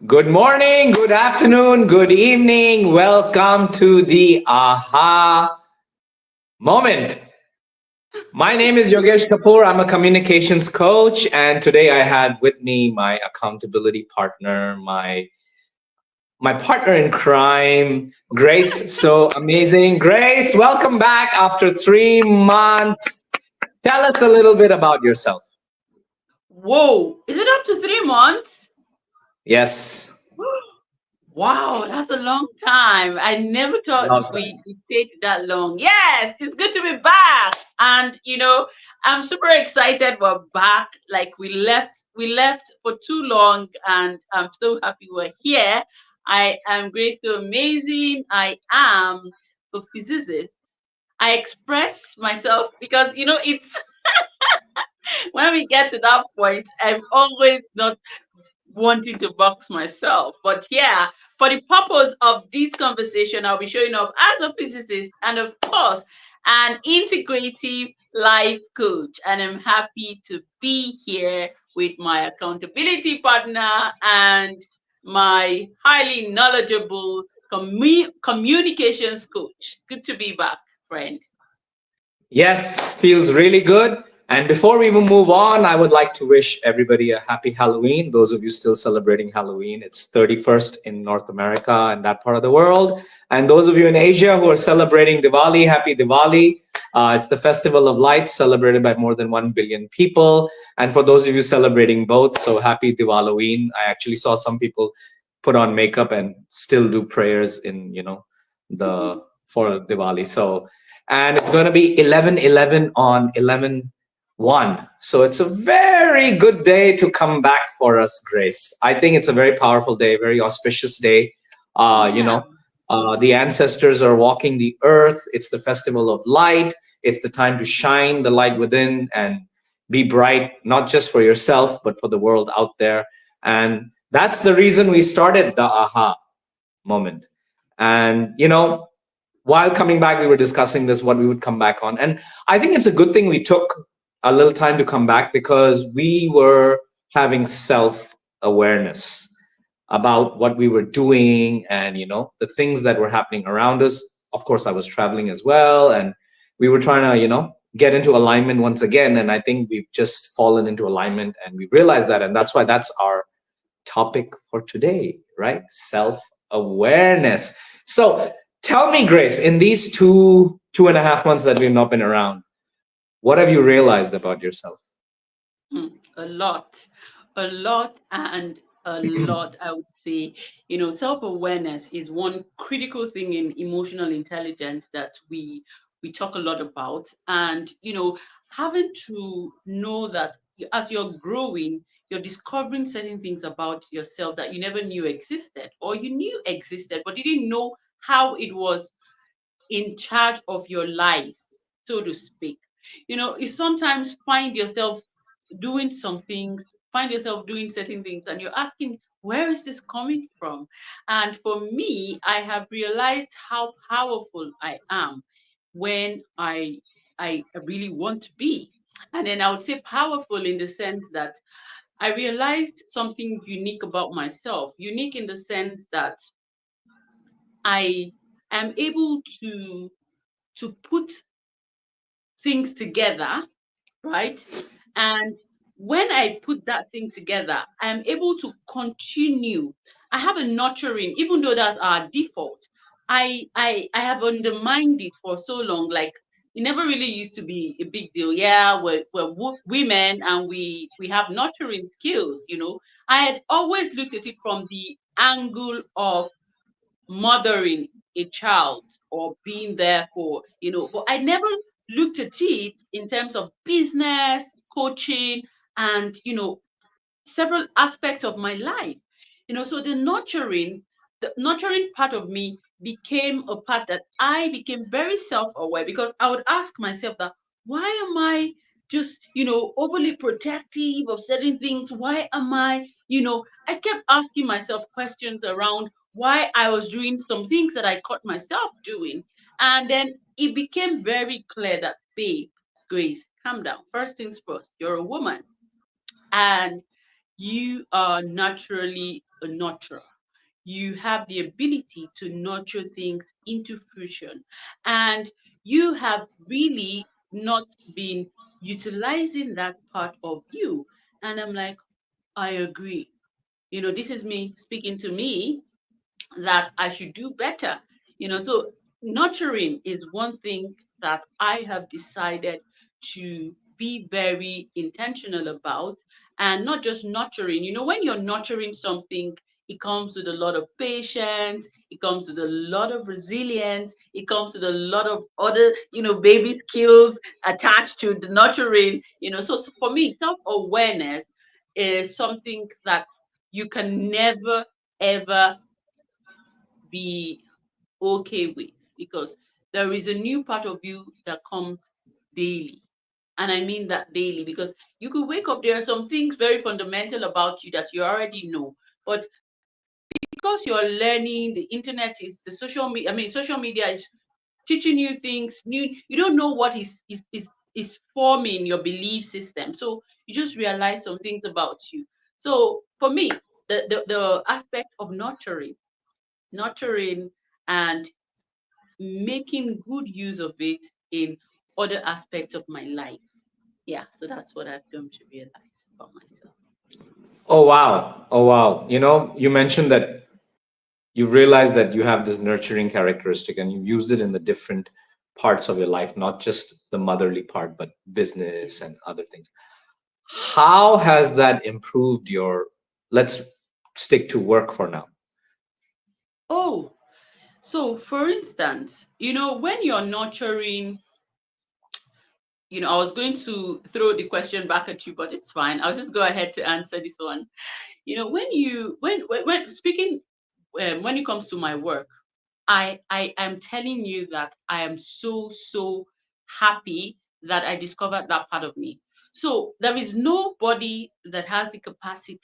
Good morning, good afternoon, good evening. Welcome to the Aha Moment. My name is Yogesh Kapoor. I'm a communications coach, and today I had with me my accountability partner, my partner in crime, Grace. So amazing. Grace, welcome back after 3 months. Tell us a little bit about yourself. Whoa, is it up to 3 months? Yes. Wow, that's a long time. I never thought we stayed that long. Yes, it's good to be back. And I'm super excited we're back. Like we left for too long and I'm so happy we're here. I am Grace so amazing. I am a physicist. I express myself because it's when we get to that point, I'm always not wanting to box myself. But yeah, for the purpose of this conversation, I'll be showing up as a physicist and, of course, an integrative life coach. And I'm happy to be here with my accountability partner and my highly knowledgeable communications coach. Good to be back, friend. Yes, feels really good. And before we move on, I would like to wish everybody a happy Halloween. Those of you still celebrating Halloween, it's 31st in North America and that part of the world. And those of you in Asia who are celebrating Diwali, happy Diwali. It's the festival of lights celebrated by more than 1 billion people. And for those of you celebrating both, so happy Diwali. I actually saw some people put on makeup and still do prayers in, the for Diwali. So and it's going to be 11/11 on 11/1. So it's a very good day to come back for us, Grace. I think it's a very powerful day, very auspicious day. Uh, you Yeah. know, the ancestors are walking the earth. It's the festival of light. It's the time to shine the light within and be bright, not just for yourself, but for the world out there. And that's the reason we started the aha moment. And, while coming back, we were discussing this, what we would come back on. And I think it's a good thing we took a little time to come back because we were having self awareness about what we were doing and, the things that were happening around us. Of course, I was traveling as well. And we were trying to, get into alignment once again. And I think we've just fallen into alignment and we realized that. And that's why that's our topic for today, right? Self awareness. So tell me, Grace, in these two and a half months that we've not been around, what have you realized about yourself? A lot, and a lot. I would say, self awareness is one critical thing in emotional intelligence that we talk a lot about, and having to know that as you're growing, you're discovering certain things about yourself that you never knew existed, or you knew existed but didn't know how it was in charge of your life, so to speak. You sometimes find yourself doing some things, find yourself doing certain things, and you're asking, where is this coming from? And for me, I have realized how powerful I am when I really want to be. And then I would say powerful in the sense that I realized something unique about myself, unique in the sense that I am able to put things together, right? And when I put that thing together, I'm able to continue. I have a nurturing, even though that's our default. I have undermined it for so long. Like it never really used to be a big deal. Yeah, we're women and we have nurturing skills. I had always looked at it from the angle of mothering a child or being there for, but I never looked at it in terms of business, coaching, and, several aspects of my life. So the nurturing part of me became a part that I became very self-aware, because I would ask myself that, why am I just, overly protective of certain things? Why am I kept asking myself questions around why I was doing some things that I caught myself doing. And then it became very clear that, babe, Grace, calm down. First things first, you're a woman. And you are naturally a nurturer. You have the ability to nurture things into fruition. And you have really not been utilizing that part of you. And I'm like, I agree. This is me speaking to me that I should do better. So nurturing is one thing that I have decided to be very intentional about, and not just nurturing. When you're nurturing something, it comes with a lot of patience, it comes with a lot of resilience, it comes with a lot of other, baby skills attached to the nurturing. So for me, self-awareness is something that you can never ever be okay with, because there is a new part of you that comes daily. And I mean that daily, because you could wake up, there are some things very fundamental about you that you already know. But because you're learning, the internet is the social media, I mean, social media is teaching you things new. You don't know what is forming your belief system. So you just realize some things about you. So for me, the aspect of nurturing and making good use of it in other aspects of my life. Yeah, so that's what I've come to realize about myself. Oh wow. Oh wow. You mentioned that you realized that you have this nurturing characteristic and you used it in the different parts of your life, not just the motherly part, but Yeah. business and other things. How has that improved your, let's stick to work for now. Oh, so for instance, when you're nurturing, I was going to throw the question back at you, but it's fine. I'll just go ahead to answer this one. When you when speaking when it comes to my work, I am telling you that I am so happy that I discovered that part of me. So there is nobody that has the capacity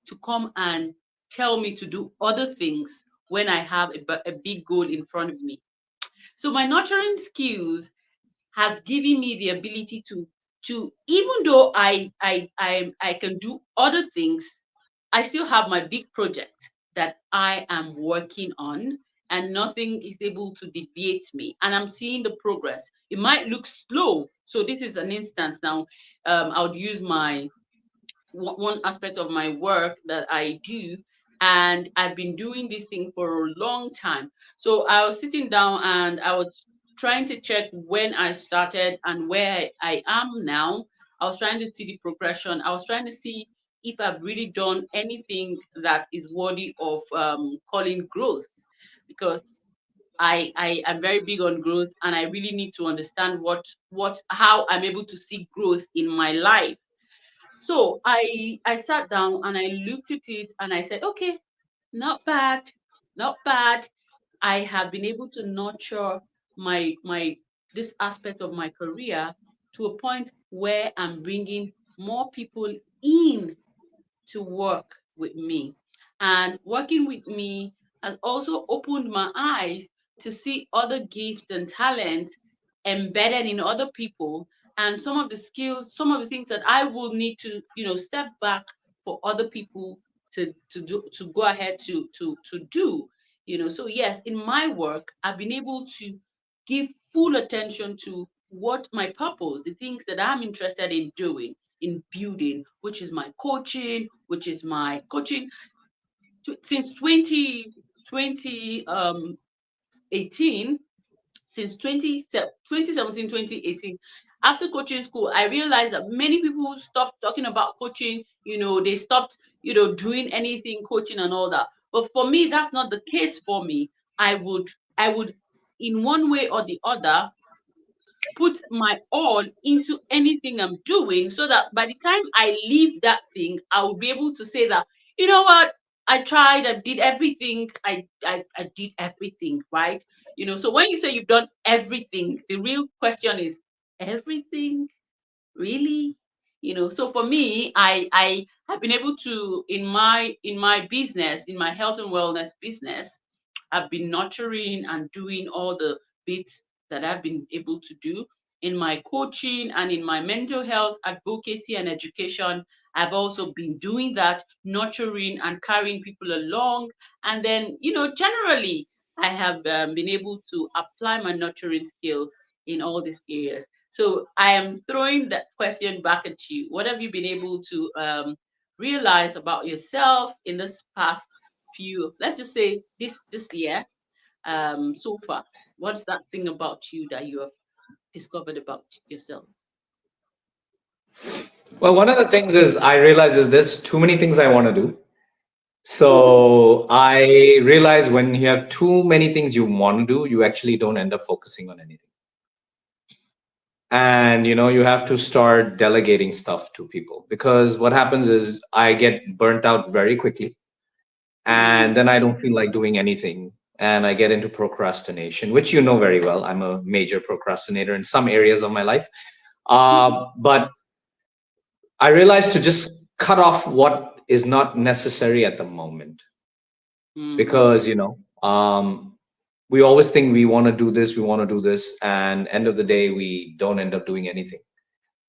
to come and tell me to do other things when I have a big goal in front of me. So my nurturing skills has given me the ability to, even though I can do other things, I still have my big project that I am working on, and nothing is able to deviate me. And I'm seeing the progress. It might look slow. So this is an instance now. I would use my one aspect of my work that I do. And I've been doing this thing for a long time. So I was sitting down and I was trying to check when I started and where I am now. I was trying to see the progression. I was trying to see if I've really done anything that is worthy of calling growth, because I am very big on growth, and I really need to understand how I'm able to see growth in my life. So I sat down and I looked at it and I said, okay, not bad, not bad. I have been able to nurture my this aspect of my career to a point where I'm bringing more people in to work with me. And working with me has also opened my eyes to see other gifts and talents embedded in other people, and some of the skills, some of the things that I will need to, step back for other people to go ahead to do. So yes, in my work, I've been able to give full attention to what my purpose, the things that I'm interested in doing, in building, which is my coaching, which is my coaching since 2020 18, since 2017 2018. After coaching school, I realized that many people stopped talking about coaching. They stopped, doing anything coaching and all that. But for me, that's not the case for me. I would in one way or the other put my all into anything I'm doing, so that by the time I leave that thing, I will be able to say that, you know what, I tried, I did everything, I did everything, right? So when you say you've done everything, the real question is, everything? Really? So for me, I have been able to, in my business, in my health and wellness business, I've been nurturing and doing all the bits that I've been able to do. In my coaching and in my mental health advocacy and education, I've also been doing that, nurturing and carrying people along. And then, generally, I have been able to apply my nurturing skills in all these areas. So I am throwing that question back at you. What have you been able to realize about yourself in this past few, let's just say this year, so far? What's that thing about you that you have discovered about yourself? Well, one of the things is I realize is there's too many things I want to do. So I realize when you have too many things you want to do, you actually don't end up focusing on anything. And you have to start delegating stuff to people, because what happens is I get burnt out very quickly, and Mm, then I don't feel like doing anything, and I get into procrastination, which you know very well. I'm a major procrastinator in some areas of my life. But I realized to just cut off what is not necessary at the moment, mm, because we always think we want to do this, we want to do this, and end of the day we don't end up doing anything.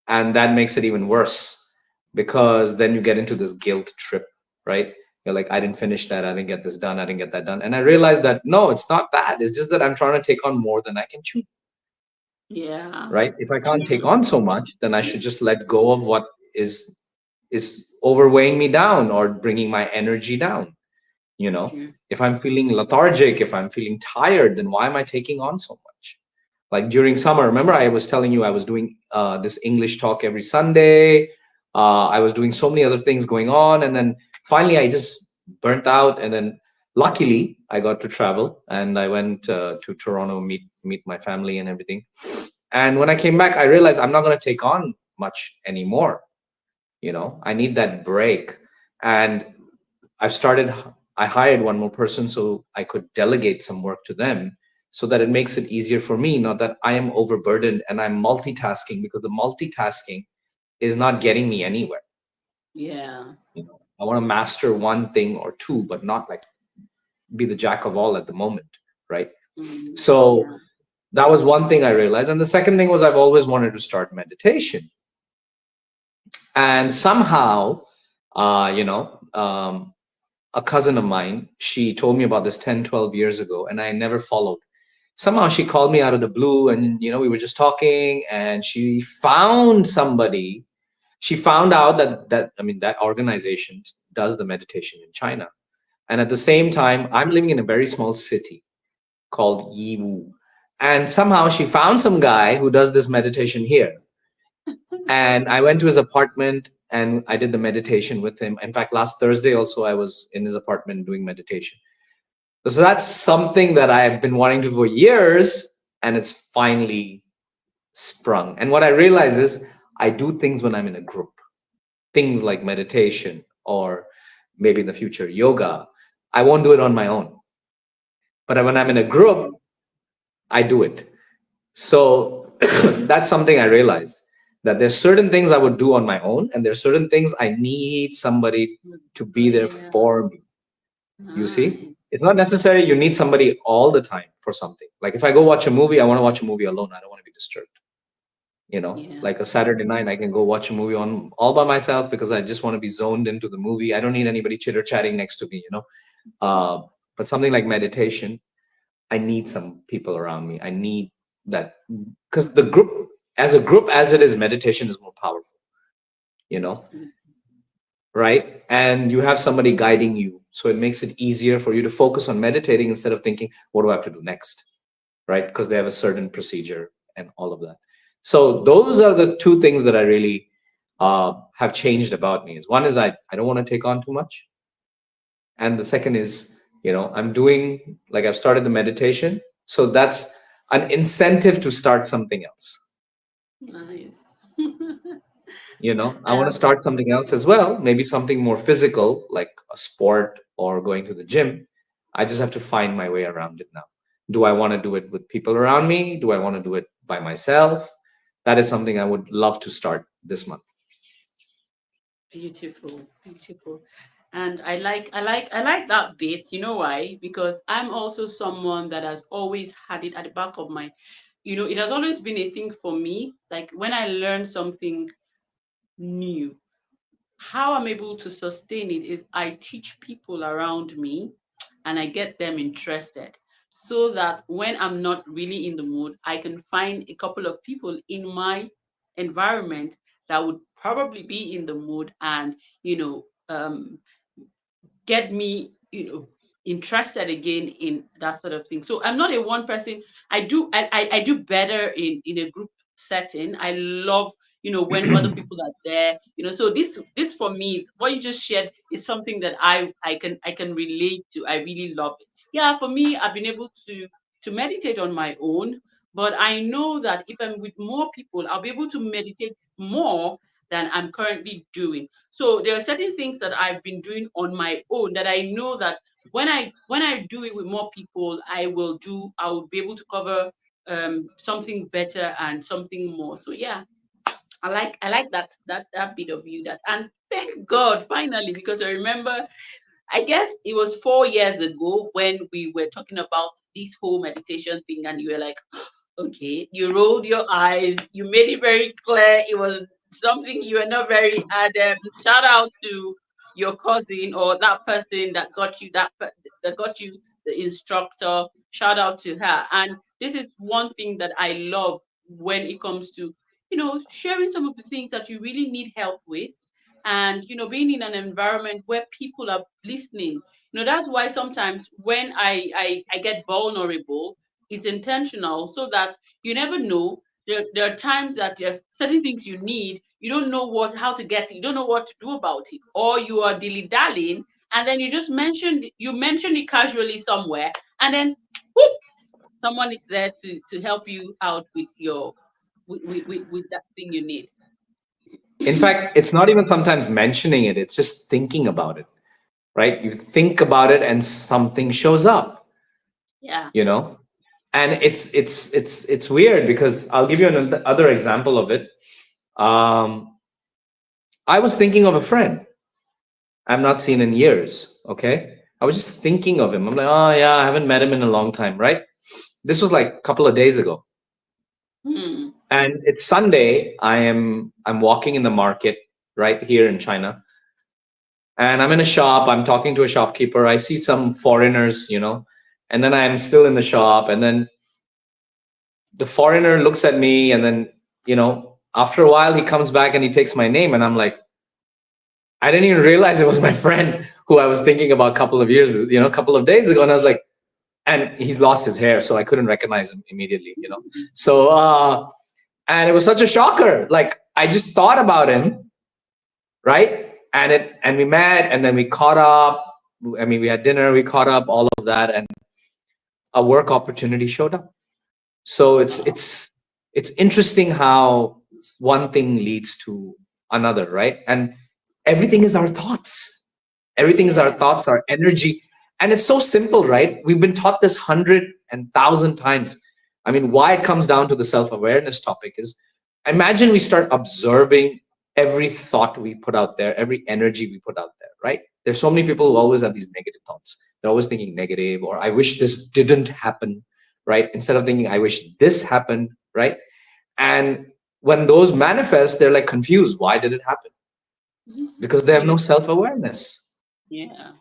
And that makes it even worse, because then you get into this guilt trip, right? You're like, I didn't finish that, I didn't get this done, I didn't get that done. And I realized that no, it's not that, it's just that I'm trying to take on more than I can chew, yeah. right? If I can't take Mm, on so much, then I should just let go of what is overweighing me down or bringing my energy down. true. If I'm feeling lethargic, if I'm feeling tired, then why am I taking on so much? Like during summer, remember I was telling you I was doing this English talk every Sunday. I was doing so many other things going on, and then finally I just burnt out. And then luckily I got to travel, and I went to Toronto, meet my family and everything. And when I came back, I realized I'm not going to take on much anymore. I need that break. And I've started, I hired one more person so I could delegate some work to them, so that it makes it easier for me, not that I am overburdened and I'm multitasking, because the multitasking is not getting me anywhere. Yeah. I want to master one thing or two, but not like be the jack of all at the moment, right? Mm, So yeah. that was one thing I realized. And the second thing was I've always wanted to start meditation. And somehow, uh, you know, um, a cousin of mine, she told me about this 10, 12 years ago, and I never followed. Somehow she called me out of the blue, and we were just talking, and she found somebody. She found out that organization does the meditation in China. And at the same time, I'm living in a very small city called Yiwu. And somehow she found some guy who does this meditation here. And I went to his apartment and I did the meditation with him. In fact, last Thursday also I was in his apartment doing meditation. So that's something that I've been wanting to do for years, and it's finally sprung. And what I realize is I do things when I'm in a group, things like meditation, or maybe in the future yoga. I won't do it on my own. But when I'm in a group, I do it. So that's something I realized, that there's certain things I would do on my own, and there's certain things I need somebody to be there Yeah. for me. You see, Nice. it's not necessary you need somebody all the time for something. Like if I go watch a movie, I want to watch a movie alone. I don't want to be disturbed. Yeah. Like a Saturday night, I can go watch a movie on all by myself, because I just want to be zoned into the movie. I don't need anybody chitter chatting next to me. Uh, but something like meditation, I need some people around me. I need that, because the group, as it is, meditation is more powerful. You know, Absolutely. right? And you have somebody guiding you. So it makes it easier for you to focus on meditating instead of thinking, what do I have to do next? Right? Because they have a certain procedure and all of that. So those are the two things that I really have changed about me. Is one is I don't want to take on too much. And the second is, I'm doing, like, I've started the meditation. So that's an incentive to start something else. Nice. I want to start something else as well, maybe something more physical, like a sport or going to the gym. I just have to find my way around it now. Do I want to do it with people around me? Do I want to do it by myself? That is something I would love to start this month. Beautiful, beautiful. And I like that bit. You know why? Because I'm also someone that has always had it at the back of my, it has always been a thing for me. Like when I learn something new, how I'm able to sustain it is I teach people around me and I get them interested so that when I'm not really in the mood, I can find a couple of people in my environment that would probably be in the mood and, get me, interested again in that sort of thing. So I'm not a one person. I do better in a group setting. I love, when other people are there. So this for me, what you just shared is something that I can relate to. I really love it. Yeah, for me, I've been able to meditate on my own, but I know that if I'm with more people, I'll be able to meditate more than I'm currently doing. So there are certain things that I've been doing on my own that I know that when I do it with more people, I will be able to cover something better and something more. So yeah, I like that bit of you, that, and thank God finally, because I remember, I guess it was 4 years ago when we were talking about this whole meditation thing, and you were like, okay, you rolled your eyes. You made it very clear it was something you were not very adept. Shout out to your cousin or that person that got you that got you the instructor. Shout out to her. And this is one thing that I love when it comes to, sharing some of the things that you really need help with, and being in an environment where people are listening. That's why sometimes when I get vulnerable, it's intentional, so that you never know. There are times that there's certain things you need, you don't know how to get it, you don't know what to do about it, or you are dilly-dallying, and then you mentioned it casually somewhere, and then whoop, someone is there to help you out with with that thing you need. In fact, it's not even sometimes mentioning it, it's just thinking about it, right? You think about it and something shows up, Yeah. you know? And it's weird because I'll give you another other example of it. Um, I was thinking of a friend I've not seen in years. Okay. I was just thinking of him. I'm like, oh yeah, I haven't met him in a long time, right? This was like a couple of days ago. Hmm. And it's Sunday. I'm walking in the market right here in China. And I'm in a shop, I'm talking to a shopkeeper. I see some foreigners, and then I'm still in the shop, and then the foreigner looks at me, and then, after a while he comes back and he takes my name, and I'm like, I didn't even realize it was my friend who I was thinking about a couple of years, a couple of days ago. And I was like, and he's lost his hair, so I couldn't recognize him immediately. So and it was such a shocker. Like, I just thought about him, right? And we met, and then we caught up. I mean, we had dinner, we caught up, all of that, and a work opportunity showed up. So Oh, it's interesting how one thing leads to another, right? And everything is our thoughts. Everything is our yeah. thoughts, our energy. And it's so simple, right? We've been taught this 100,000 times. I mean, why it comes down to the self-awareness topic is, imagine we start observing every thought we put out there, every energy we put out there, right? There's so many people who always have these negative thoughts. They're always thinking negative, or I wish this didn't happen, right? Instead of thinking, I wish this happened, right? And when those manifest, they're like confused. Why did it happen? Because they have no You, self awareness. yeah.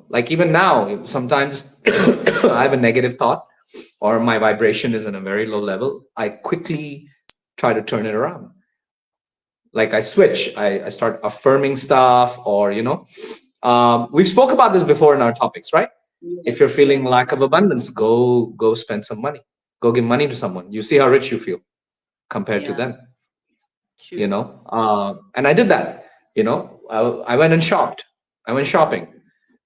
Like even now, sometimes I have a negative thought, or my vibration is in a very low level. I quickly try to turn it around. Like I switch, I start affirming stuff, or, we've spoke about this before in our topics, right? If you're Yes, feeling yes. lack of abundance, go spend some money. Go give money to someone. You see how rich you feel compared to Yeah. them. True. And I did that. I went and shopped. I went shopping,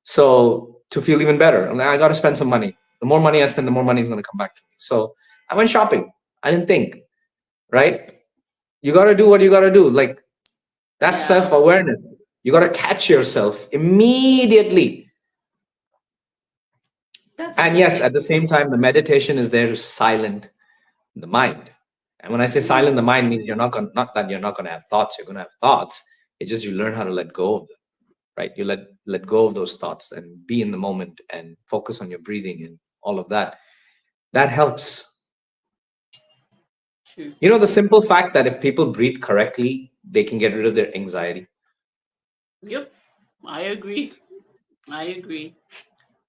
so to feel even better. And I got to spend some money. The more money I spend, the more money is going to come back to me. So I went shopping. I didn't think, right? You got to do what you got to do. Like, that's Yeah. self-awareness. You got to catch yourself immediately. That's And yes, great. at the same time, the meditation is there to silent the mind. And when I say silent Mm, the mind, means not that you're not gonna have thoughts, you're gonna have thoughts. It's just you learn how to let go of them, right? You let go of those thoughts and be in the moment and focus on your breathing and all of that. That helps. true. The simple fact that if people breathe correctly, they can get rid of their anxiety. Yep, I agree. I agree.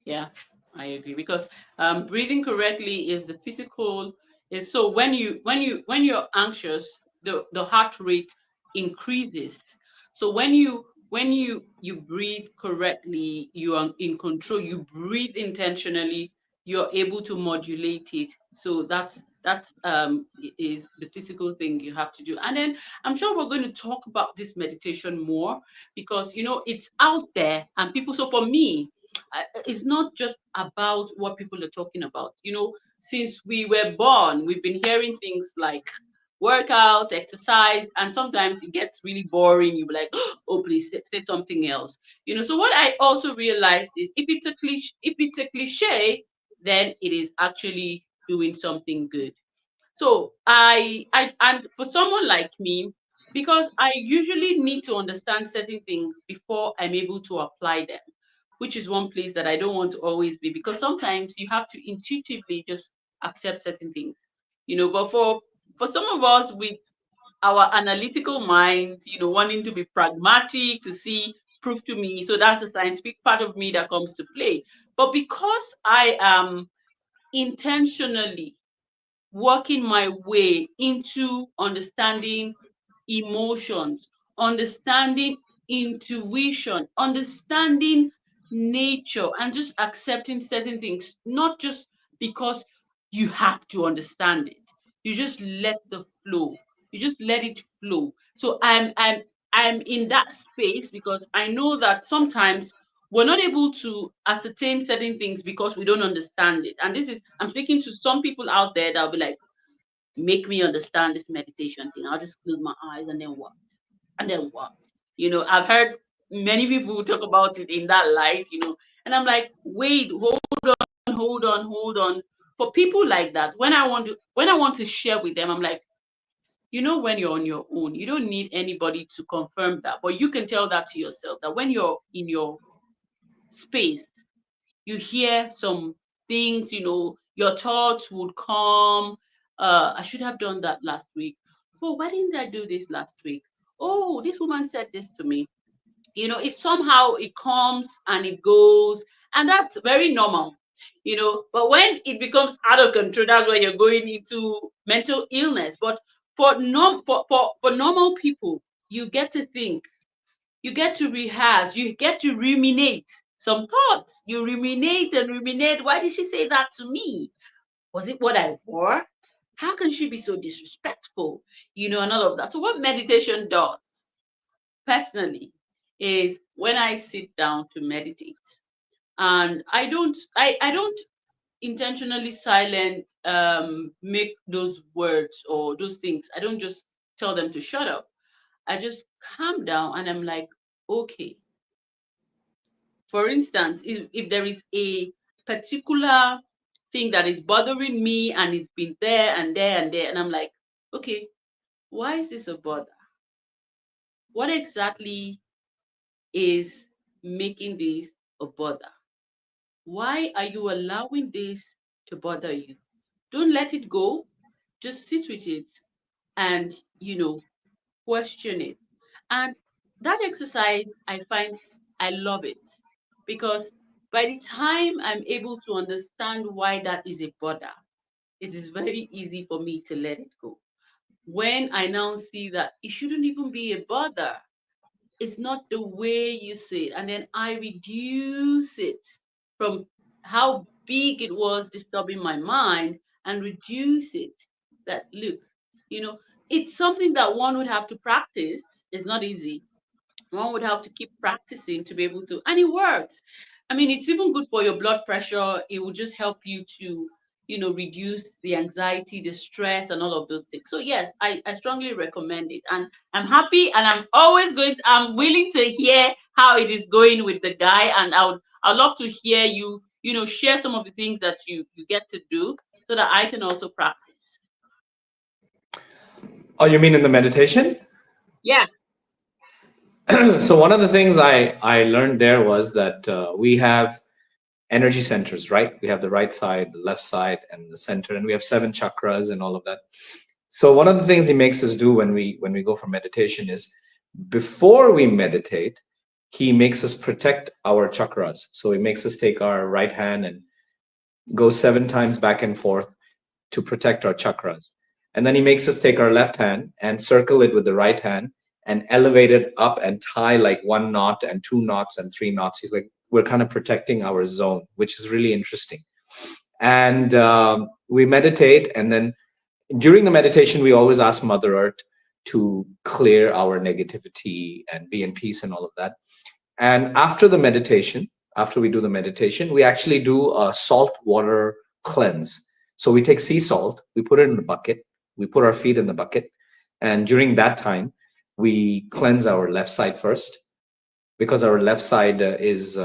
Yeah, I agree because breathing correctly is the physical is so when you're anxious, the heart rate increases. So when you breathe correctly, you are in control. You breathe intentionally. You're able to modulate it. So is the physical thing you have to do. And then I'm sure we're going to talk about this meditation more because it's out there and people. So for me, it's not just about what people are talking about. Since we were born, we've been hearing things like workout, exercise, and sometimes it gets really boring. You're like, oh, please say something else. So what I also realized is if it's a cliche, then it is actually doing something good. So I and for someone like me, because I usually need to understand certain things before I'm able to apply them, which is one place that I don't want to always be because sometimes you have to intuitively just accept certain things. But for some of us with our analytical minds, wanting to be pragmatic, to see proof to me. So that's the scientific part of me that comes to play. But because I am intentionally working my way into understanding emotions, understanding intuition, understanding nature, and just accepting certain things, not just because you have to understand it. You just let the flow. You just let it flow. So I'm in that space because I know that sometimes we're not able to ascertain certain things because we don't understand it. And this is I'm speaking to some people out there that'll be like, make me understand this meditation thing. I'll just close my eyes and then what? And then what? I've heard many people talk about it in that light, and I'm like, wait, hold on. For people like that, when I want to share with them, I'm like, when you're on your own, you don't need anybody to confirm that, but you can tell that to yourself that when you're in your space, you hear some things, your thoughts would come. I should have done that last week. Oh, why didn't I do this last week? Oh, this woman said this to me. It somehow it comes and it goes, and that's very normal. But when it becomes out of control, that's where you're going into mental illness. But for normal people, you get to think, you get to rehearse, you get to ruminate some thoughts. You ruminate and ruminate. Why did she say that to me? Was it what I wore? How can she be so disrespectful? And all of that. So, what meditation does personally is when I sit down to meditate, and I don't intentionally silent make those words or those things. I don't just tell them to shut up. I just calm down and I'm like, okay, for instance, if there is a particular thing that is bothering me and it's been there and there and there, and I'm like, okay, why is this a bother? What exactly is making this a bother? Why are you allowing this to bother you? Don't let it go. Just sit with it and, question it. And that exercise, I find I love it because by the time I'm able to understand why that is a bother, it is very easy for me to let it go. When I now see that it shouldn't even be a bother, it's not the way you say it, and then I reduce it from how big it was disturbing my mind and reduce it. That look, you know, it's something that one would have to practice. It's not easy. One would have to keep practicing to be able to, and it works. I mean, it's even good for your blood pressure. It will just help you to, reduce the anxiety, the stress, and all of those things. So yes, I strongly recommend it, and I'm happy, and I'm willing to hear how it is going with the guy, and I'd love to hear you, share some of the things that you get to do so that I can also practice. Oh, you mean in the meditation? Yeah. So one of the things I learned there was that we have energy centers, right? We have the right side, the left side, and the center, and we have seven chakras and all of that. So one of the things he makes us do when we go for meditation is before we meditate, he makes us protect our chakras. So he makes us take our right hand and go 7 times back and forth to protect our chakras. And then he makes us take our left hand and circle it with the right hand and elevate it up and tie like 1 knot and 2 knots and 3 knots. He's like, we're kind of protecting our zone, which is really interesting. And we meditate. And then during the meditation, we always ask Mother Earth to clear our negativity and be in peace and all of that. And after the meditation, after we do the meditation, we actually do a salt water cleanse. So we take sea salt, we put it in the bucket, we put our feet in the bucket. And during that time, we cleanse our left side first because our left side is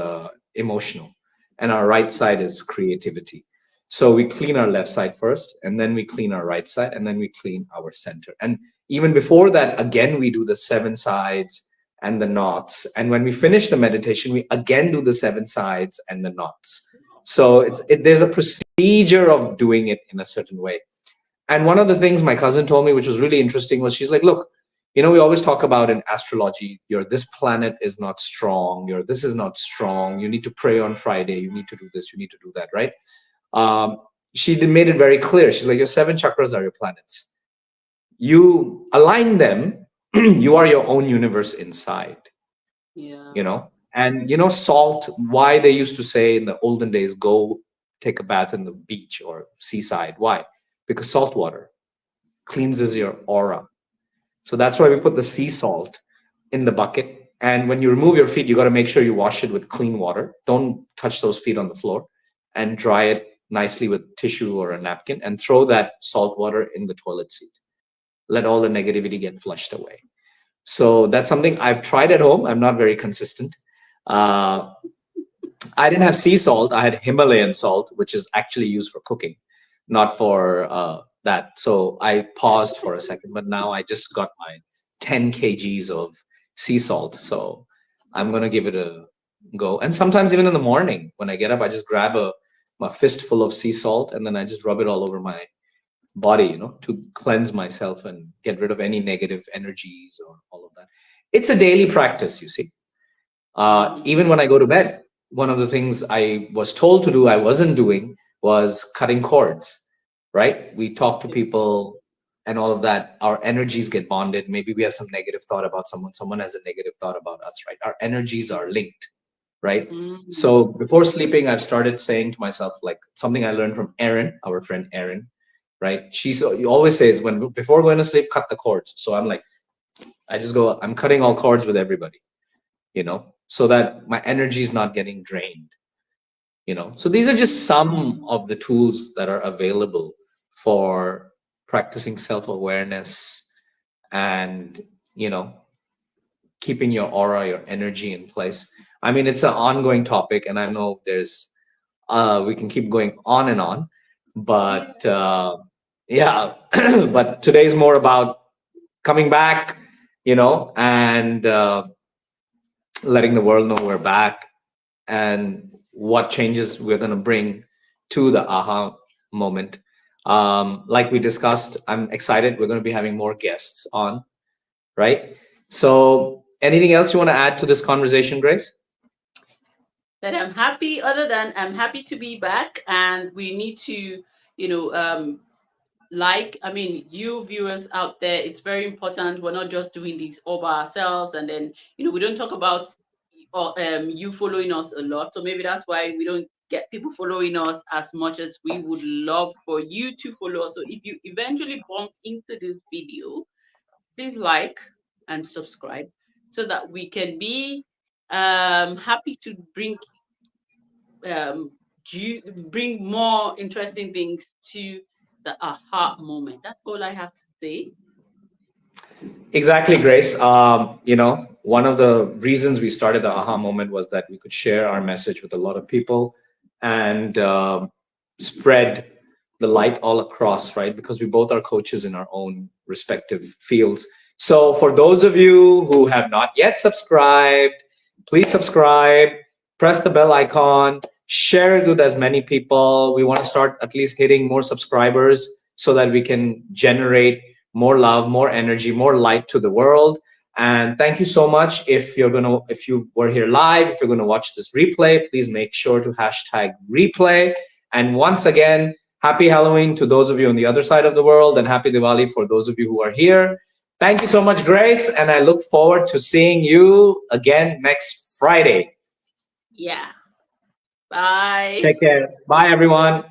emotional and our right side is creativity. So we clean our left side first, and then we clean our right side, and then we clean our center. And even before that, again, we do the 7 sides and the knots. And when we finish the meditation, we again do the 7 sides and the knots. So there's a procedure of doing it in a certain way. And one of the things my cousin told me, which was really interesting, was she's like, look, we always talk about in astrology, your this planet is not strong, your this is not strong, you need to pray on Friday, you need to do this, you need to do that, right? She made it very clear. She's like, your 7 chakras are your planets. You align them, you are your own universe inside, Yeah. And salt, why they used to say in the olden days, go take a bath in the beach or seaside. Why? Because salt water cleanses your aura. So that's why we put the sea salt in the bucket. And when you remove your feet, you got to make sure you wash it with clean water. Don't touch those feet on the floor, and dry it nicely with tissue or a napkin and throw that salt water in the toilet seat. Let all the negativity get flushed away. So that's something I've tried at home. I'm not very consistent. Uh, I didn't have sea salt. I had Himalayan salt, which is actually used for cooking, not for that. So I paused for a second, but now I just got my 10 kgs of sea salt. So I'm going to give it a go. And sometimes even in the morning when I get up, I just grab my fistful of sea salt and then I just rub it all over my body, to cleanse myself and get rid of any negative energies or all of that. It's a daily practice, you see. Even when I go to bed, one of the things I was told to do, I wasn't doing, was cutting cords, right? We talk to people and all of that. Our energies get bonded. Maybe we have some negative thought about someone has a negative thought about us, right? Our energies are linked, right? So before sleeping, I've started saying to myself, like something I learned from Erin, our friend Erin, right? She always says, before going to sleep, cut the cords. So I'm like, I just go, I'm cutting all cords with everybody, so that my energy is not getting drained. So these are just some of the tools that are available for practicing self-awareness and keeping your aura, your energy in place. I mean, it's an ongoing topic, and I know there's we can keep going on and on, but yeah. But today is more about coming back, and letting the world know we're back and what changes we're going to bring to the aha moment. Like we discussed, I'm excited. We're going to be having more guests on, right? So anything else you want to add to this conversation, Grace? That I'm happy, other than I'm happy to be back, and we need to, you know, I mean, you viewers out there, it's very important. We're not just doing these all by ourselves, and then we don't talk about you following us a lot. So maybe that's why we don't get people following us as much as we would love for you to follow us. So if you eventually bump into this video, please like and subscribe so that we can be happy to um, bring more interesting things to the aha moment. That's all I have to say. Exactly, Grace. One of the reasons we started the aha moment was that we could share our message with a lot of people and spread the light all across, right? Because we both are coaches in our own respective fields. So for those of you who have not yet subscribed, please subscribe, press the bell icon, share it with as many people. We want to start at least hitting more subscribers so that we can generate more love, more energy, more light to the world. And thank you so much. If you were here live, if you're gonna watch this replay, please make sure to hashtag replay. And once again, happy Halloween to those of you on the other side of the world, and happy Diwali for those of you who are here. Thank you so much, Grace, and I look forward to seeing you again next Friday. Yeah. Bye. Take care. Bye, everyone.